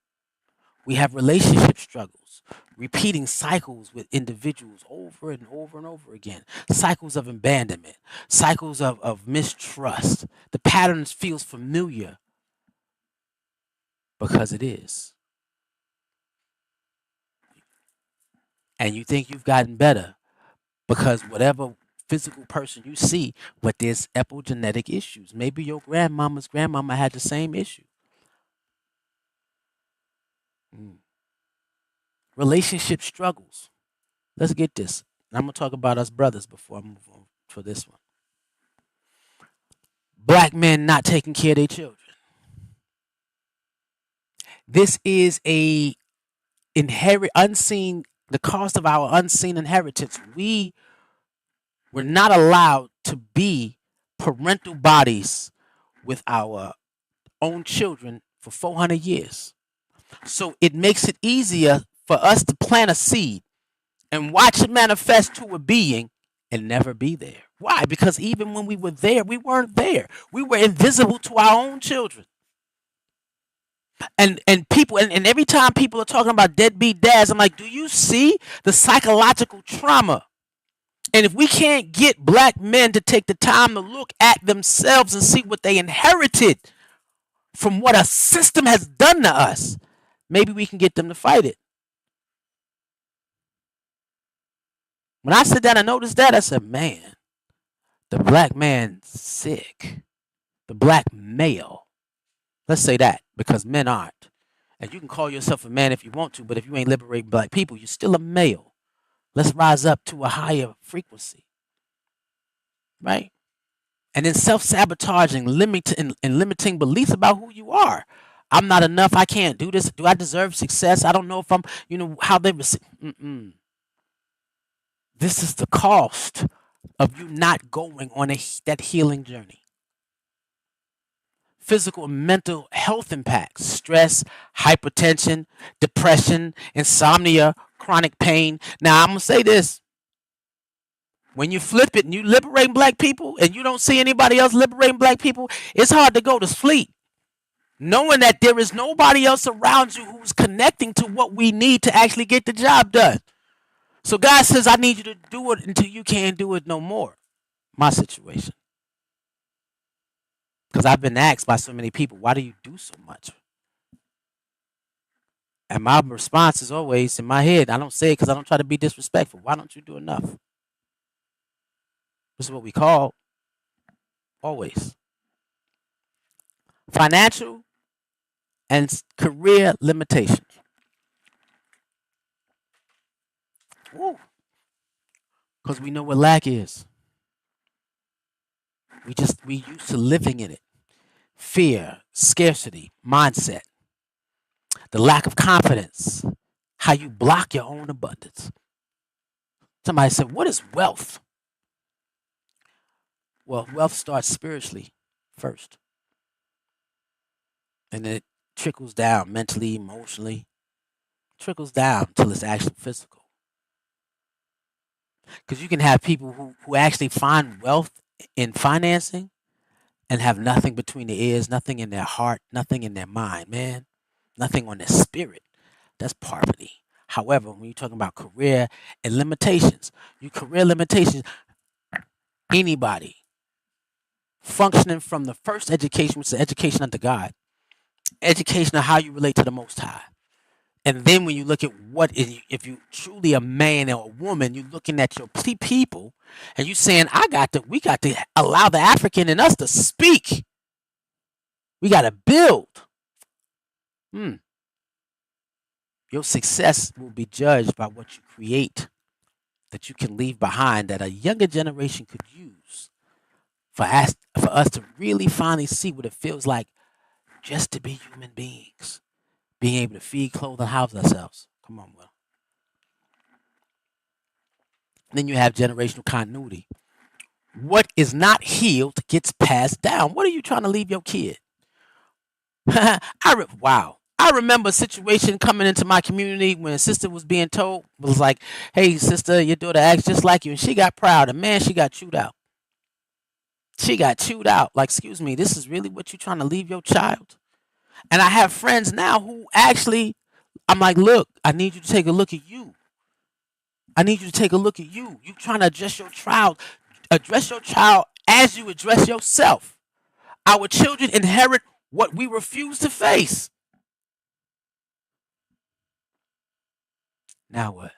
We have relationship struggles, repeating cycles with individuals over and over and over again. Cycles of abandonment, cycles of mistrust. The patterns feels familiar because it is. And you think you've gotten better because whatever physical person you see, but there's epigenetic issues. Maybe your grandmama's grandmama had the same issue. Mm. Relationship struggles. Let's get this. I'm gonna talk about us brothers before I move on for this one. Black men not taking care of their children. This is a the cost of our unseen inheritance. We were not allowed to be parental bodies with our own children for 400 years. So it makes it easier for us to plant a seed and watch it manifest to a being and never be there. Why? Because even when we were there, we weren't there. We were invisible to our own children. And people and every time people are talking about deadbeat dads, I'm like, do you see the psychological trauma? And if we can't get black men to take the time to look at themselves and see what they inherited from what a system has done to us, maybe we can get them to fight it. When I sit down and noticed that, I said, man, the black man's sick. The black male. Let's say that because men aren't. And you can call yourself a man if you want to, but if you ain't liberating black people, you're still a male. Let's rise up to a higher frequency. Right? And then self-sabotaging, limiting beliefs about who you are. I'm not enough. I can't do this. Do I deserve success? I don't know if I'm, how they receive. This is the cost of you not going on that healing journey. Physical and mental health impacts, stress, hypertension, depression, insomnia, chronic pain. Now, I'm going to say this. When you flip it and you liberate black people and you don't see anybody else liberating black people, it's hard to go to sleep knowing that there is nobody else around you who's connecting to what we need to actually get the job done. So God says, I need you to do it until you can't do it no more. My situation. Because I've been asked by so many people, why do you do so much? And my response is always in my head. I don't say it because I don't try to be disrespectful. Why don't you do enough? This is what we call always. Financial and career limitations. Because we know what lack is. We used to living in it. Fear, scarcity, mindset, the lack of confidence, how you block your own abundance. Somebody said, what is wealth? Well, wealth starts spiritually first. And then it trickles down mentally, emotionally, trickles down until it's actually physical. Because you can have people who actually find wealth in financing and have nothing between their ears, nothing in their heart, nothing in their mind, man, nothing on their spirit. That's poverty. However, when you're talking about career and limitations, anybody functioning from the first education, which is the education unto God, education of how you relate to the Most High, And then when you look at what is, if you truly a man or a woman, you're looking at your people, and you saying, we got to allow the African in us to speak. We got to build. Hmm. Your success will be judged by what you create, that you can leave behind, that a younger generation could use for us to really finally see what it feels like just to be human beings, being able to feed, clothe, and house ourselves. Come on, Will. Then you have generational continuity. What is not healed gets passed down. What are you trying to leave your kid? Wow. I remember a situation coming into my community when a sister was being told, was like, hey, sister, your daughter acts just like you. And she got proud. And man, she got chewed out. She got chewed out. Like, excuse me, this is really what you're trying to leave your child? And I have friends now who actually, I'm like, look, I need you to take a look at you. I need you to take a look at you. You trying to address your child. Address your child as you address yourself. Our children inherit what we refuse to face. Now what?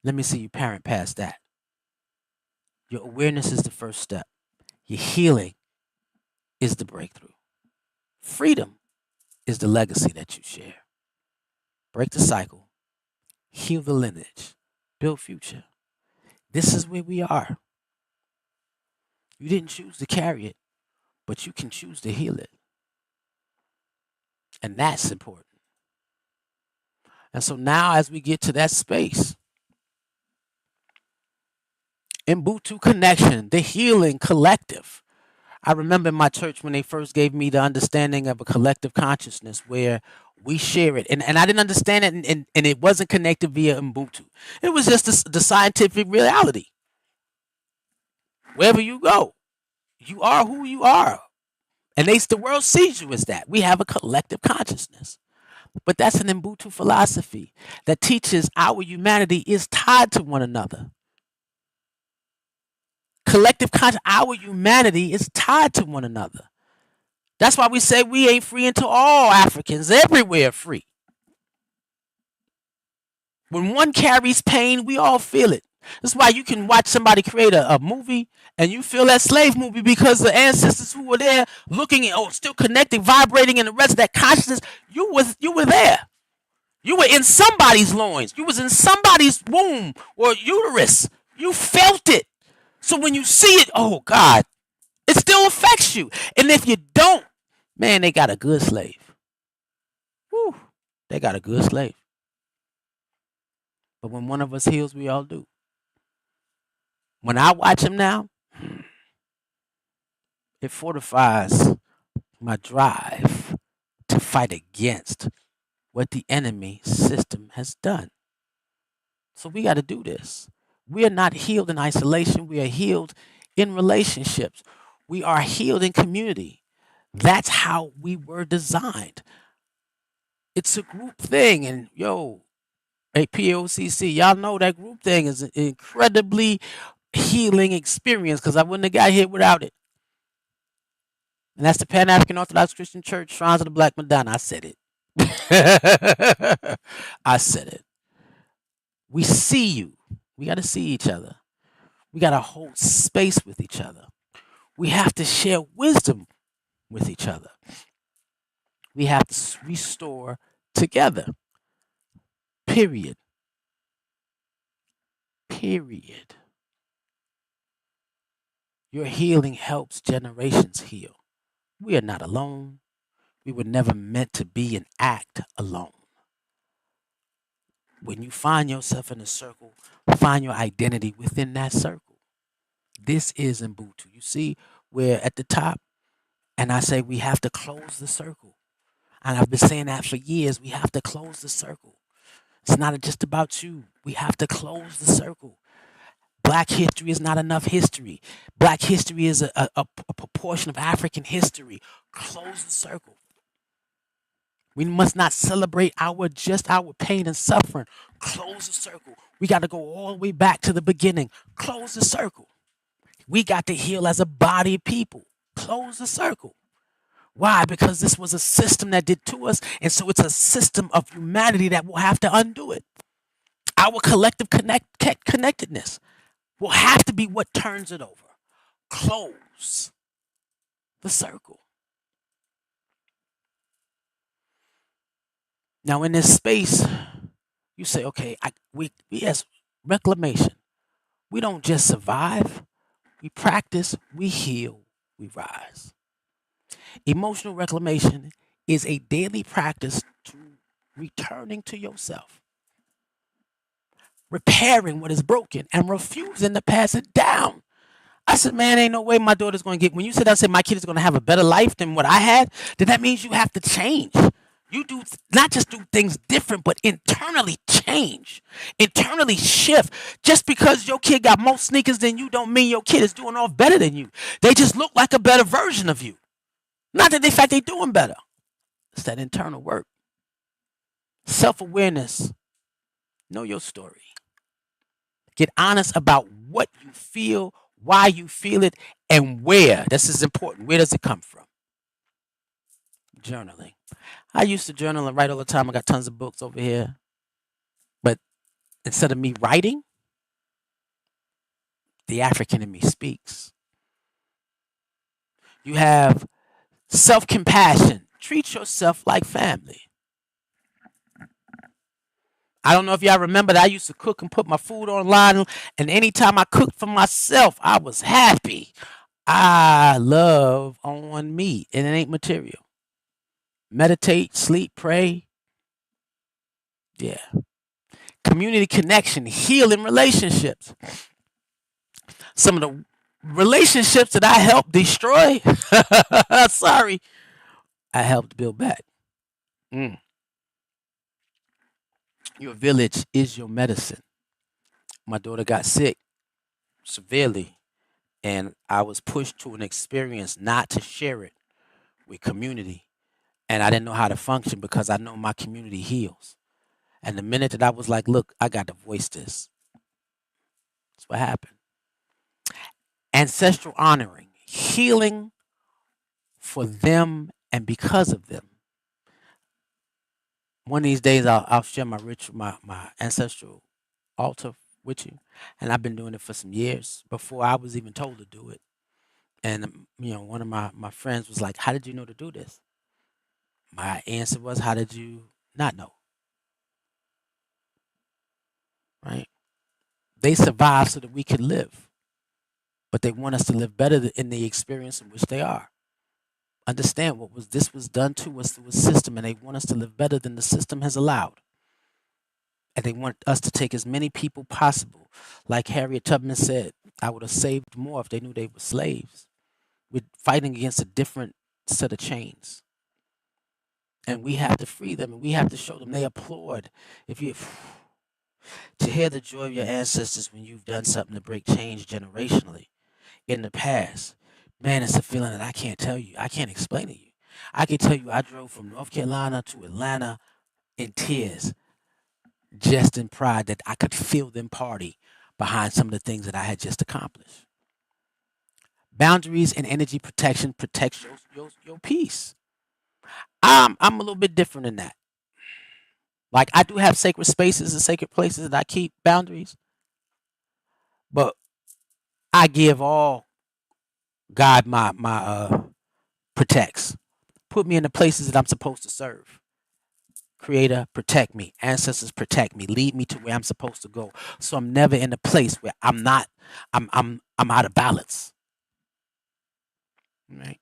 Let me see you parent past that. Your awareness is the first step. Your healing is the breakthrough. Freedom is the legacy that you share. Break the cycle, heal the lineage, build future. This is where we are. You didn't choose to carry it, but you can choose to heal it. And that's important. And so now, as we get to that space, Ubuntu connection, the healing collective. I remember in my church when they first gave me the understanding of a collective consciousness where we share it. And I didn't understand it, and it wasn't connected via Ubuntu. It was just the scientific reality. Wherever you go, you are who you are. And the world sees you as that. We have a collective consciousness. But that's an Ubuntu philosophy that teaches our humanity is tied to one another. Collective conscious, our humanity is tied to one another. That's why we say we ain't free until all Africans everywhere are free. When one carries pain, we all feel it. That's why you can watch somebody create a movie and you feel that slave movie because the ancestors who were there looking at, still connecting, vibrating, and the rest of that consciousness, you were there. You were in somebody's loins. You was in somebody's womb or uterus. You felt it. So when you see it, oh God, it still affects you. And if you don't, man, they got a good slave. Woo, they got a good slave. But when one of us heals, we all do. When I watch him now, it fortifies my drive to fight against what the enemy system has done. So we got to do this. We are not healed in isolation. We are healed in relationships. We are healed in community. That's how we were designed. It's a group thing. And yo, hey, POCC, y'all know that group thing is an incredibly healing experience because I wouldn't have got here without it. And that's the Pan African Orthodox Christian Church, Shrines of the Black Madonna. I said it. I said it. We see you. We got to see each other. We got to hold space with each other. We have to share wisdom with each other. We have to restore together. Period. Period. Your healing helps generations heal. We are not alone. We were never meant to be and act alone. When you find yourself in a circle, find your identity within that circle. This is Ubuntu. You see, we're at the top, and I say we have to close the circle. And I've been saying that for years. We have to close the circle. It's not just about you. We have to close the circle. Black history is not enough history. Black history is a proportion of African history. Close the circle. We must not celebrate our pain and suffering. Close the circle. We got to go all the way back to the beginning. Close the circle. We got to heal as a body of people. Close the circle. Why? Because this was a system that did to us, and so it's a system of humanity that will have to undo it. Our collective connectedness will have to be what turns it over. Close the circle. Now, in this space, you say, okay, we as reclamation, we don't just survive, we practice, we heal, we rise. Emotional reclamation is a daily practice to returning to yourself, repairing what is broken, and refusing to pass it down. I said, man, ain't no way my daughter's going to get. When you said, I said, my kid is going to have a better life than what I had, then that means you have to change. You do not just do things different, but internally change, internally shift. Just because your kid got more sneakers than you don't mean your kid is doing off better than you. They just look like a better version of you. Not that in fact they're doing better. It's that internal work. Self-awareness. Know your story. Get honest about what you feel, why you feel it, and where. This is important. Where does it come from? Journaling. I used to journal and write all the time. I got tons of books over here. But instead of me writing, the African in me speaks. You have self-compassion. Treat yourself like family. I don't know if y'all remember that I used to cook and put my food online, and anytime I cooked for myself, I was happy. I love on me, and it ain't material. Meditate, sleep, pray. Yeah. Community connection, healing relationships. Some of the relationships that I helped destroy, sorry, I helped build back. Your village is your medicine. My daughter got sick severely, and I was pushed to an experience not to share it with community. And I didn't know how to function because I know my community heals. And the minute that I was like, look, I got to voice this. That's what happened. Ancestral honoring, healing for them and because of them. One of these days, I'll share my my ancestral altar with you. And I've been doing it for some years before I was even told to do it. And, one of my friends was like, how did you know to do this? My answer was, how did you not know? Right? They survived so that we could live. But they want us to live better in the experience in which they are. Understand this was done to us through a system, and they want us to live better than the system has allowed. And they want us to take as many people possible. Like Harriet Tubman said, I would have saved more if they knew they were slaves. We're fighting against a different set of chains. And we have to free them, and we have to show them. They applaud. If you to hear the joy of your ancestors when you've done something to break change generationally in the past, man, it's a feeling that I can't tell you. I can't explain to you. I can tell you I drove from North Carolina to Atlanta in tears, just in pride that I could feel them party behind some of the things that I had just accomplished. Boundaries and energy protection protects your peace. I'm a little bit different than that. Like, I do have sacred spaces and sacred places that I keep boundaries, but I give all God my protects. Put me in the places that I'm supposed to serve. Creator, protect me. Ancestors, protect me. Lead me to where I'm supposed to go. So I'm never in a place where I'm out of balance. Right?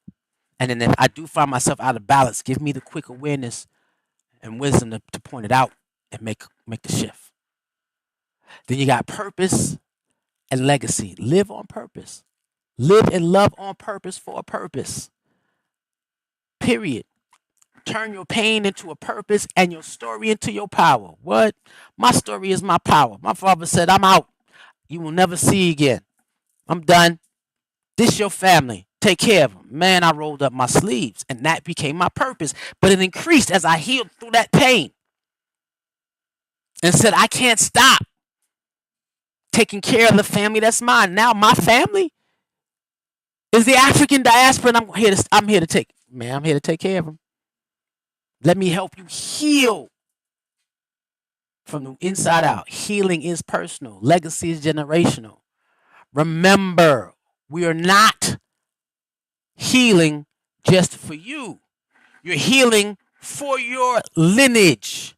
And then if I do find myself out of balance, give me the quick awareness and wisdom to point it out and make the shift. Then you got purpose and legacy. Live on purpose. Live and love on purpose for a purpose. Period. Turn your pain into a purpose and your story into your power. What? My story is my power. My father said, I'm out. You will never see again. I'm done. This your family. Take care of them. Man, I rolled up my sleeves, and that became my purpose. But it increased as I healed through that pain. And said, I can't stop taking care of the family that's mine. Now my family is the African diaspora, and I'm here to take Man, I'm here to take care of them. Let me help you heal from the inside out. Healing is personal. Legacy is generational. Remember, we are not healing just for you. You're healing for your lineage.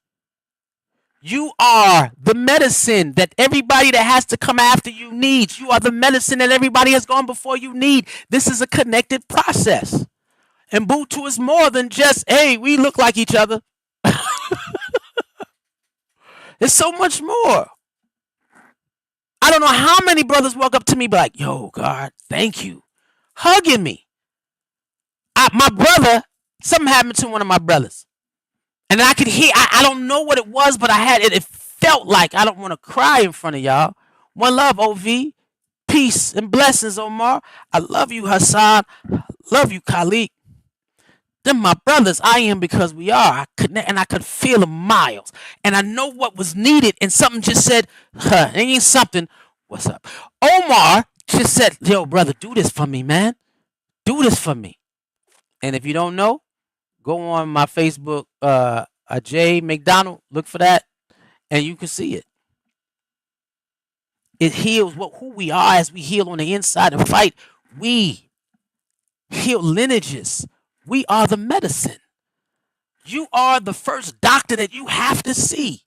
You are the medicine that everybody that has to come after you needs. You are the medicine that everybody has gone before you need. This is a connected process. And Ubuntu is more than just, hey, we look like each other. It's so much more. I don't know how many brothers walk up to me be like, yo, God, thank you. Hugging me. My brother, something happened to one of my brothers. And I could hear, I don't know what it was, but I had it. It felt like, I don't want to cry in front of y'all. One love, OV. Peace and blessings, Omar. I love you, Hassan. Love you, Khalid. Them my brothers. I am because we are. I connect, and I could feel them miles. And I know what was needed. And something just said, huh, ain't something. What's up? Omar just said, yo, brother, do this for me, man. Do this for me. And if you don't know, go on my Facebook, Jay McDonald. Look for that, and you can see it. It heals who we are as we heal on the inside and fight. We heal lineages. We are the medicine. You are the first doctor that you have to see.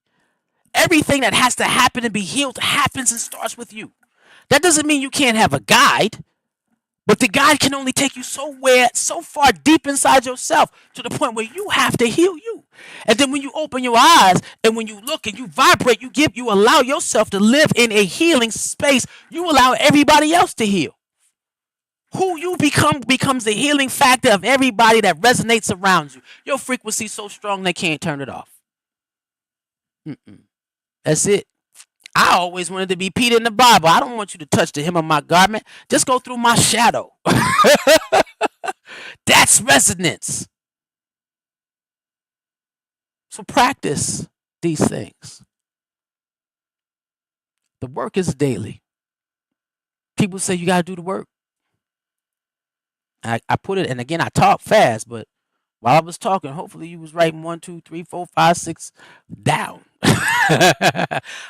Everything that has to happen and be healed happens and starts with you. That doesn't mean you can't have a guide, but the guide can only take you so far deep inside yourself to the point where you have to heal you. And then when you open your eyes and when you look and you vibrate, you allow yourself to live in a healing space. You allow everybody else to heal. Who you become becomes the healing factor of everybody that resonates around you. Your frequency is so strong they can't turn it off. That's it. I always wanted to be Peter in the Bible. I don't want you to touch the hem of my garment. Just go through my shadow. That's resonance. So practice these things. The work is daily. People say you got to do the work. I put it, and again, I talk fast, but while I was talking, hopefully you was writing 1, 2, 3, 4, 5, 6 down.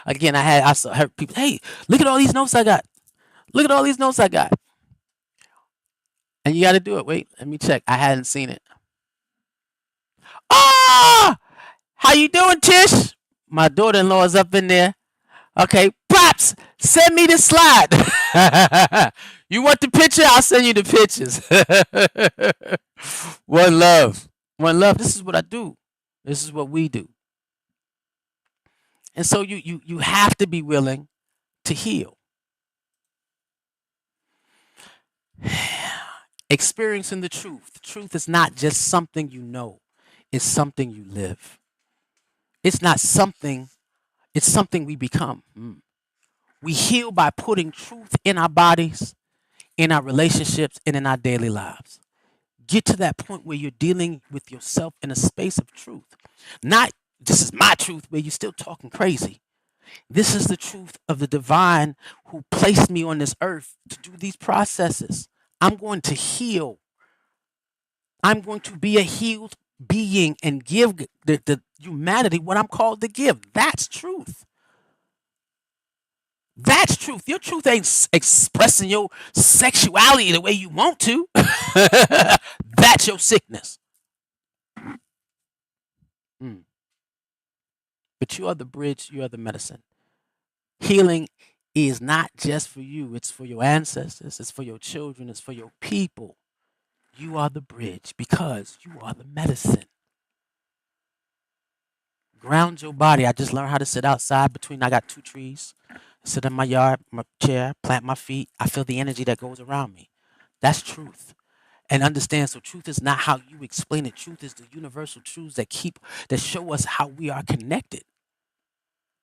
Again, I heard people, hey, look at all these notes I got. Look at all these notes I got. And you got to do it. Wait, let me check. I hadn't seen it. Ah, how you doing, Tish? My daughter-in-law is up in there. Okay, props. Send me the slide. You want the picture? I'll send you the pictures. One love. One love. This is what I do. This is what we do. And so you have to be willing to heal. Experiencing the truth. The truth is not just something you know. It's something you live. It's not something, it's something we become. We heal by putting truth in our bodies, in our relationships, and in our daily lives. Get to that point where you're dealing with yourself in a space of truth. Not, this is my truth, where you're still talking crazy. This is the truth of the divine who placed me on this earth to do these processes. I'm going to heal. I'm going to be a healed being and give the humanity what I'm called to give. That's truth. That's truth. Your truth ain't expressing your sexuality the way you want to. That's your sickness. But you are the bridge, you are the medicine. Healing is not just for you, it's for your ancestors, it's for your children, it's for your people. You are the bridge because you are the medicine. Ground your body. I just learned how to sit outside I got 2 trees. Sit in my yard, my chair, plant my feet. I feel the energy that goes around me. That's truth. And understand, so truth is not how you explain it. Truth is the universal truths that show us how we are connected.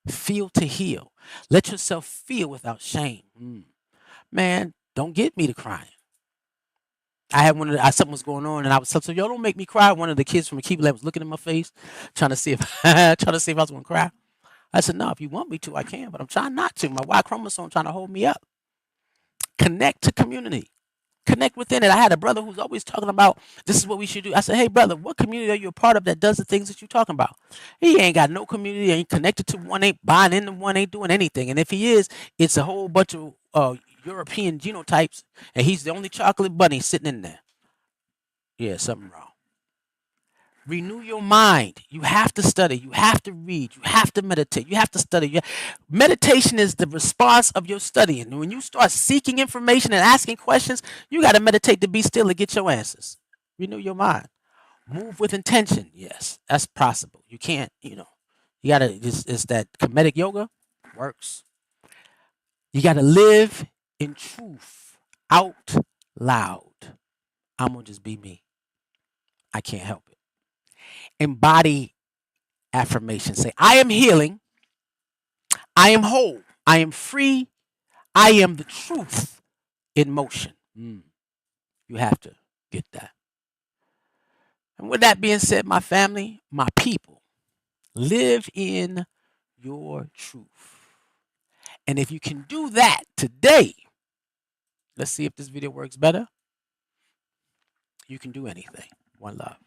Feel to heal. Let yourself feel without shame. Man, don't get me to crying. I had something was going on, and I was so yo, don't make me cry. One of the kids from Akiba was looking in my face, trying to see if I was going to cry. I said, no, if you want me to, I can, but I'm trying not to. My Y chromosome trying to hold me up. Connect to community. Connect within it. I had a brother who's always talking about this is what we should do. I said, hey brother, what community are you a part of that does the things that you're talking about? He ain't got no community, ain't connected to one, ain't buying into one, ain't doing anything. And if he is, it's a whole bunch of European genotypes, and he's the only chocolate bunny sitting in there. Yeah, something wrong. Renew your mind. You have to study. You have to read. You have to meditate. You have to study. Meditation is the response of your studying. And when you start seeking information and asking questions, you got to meditate to be still to get your answers. Renew your mind. Move with intention. Yes, that's possible. You can't, you got to, it's that comedic yoga works. You got to live in truth out loud. I'm going to just be me. I can't help it. Embody affirmation. Say, I am healing. I am whole. I am free. I am the truth in motion. You have to get that. And with that being said, my family, my people, live in your truth. And if you can do that today, let's see if this video works better. You can do anything. One love.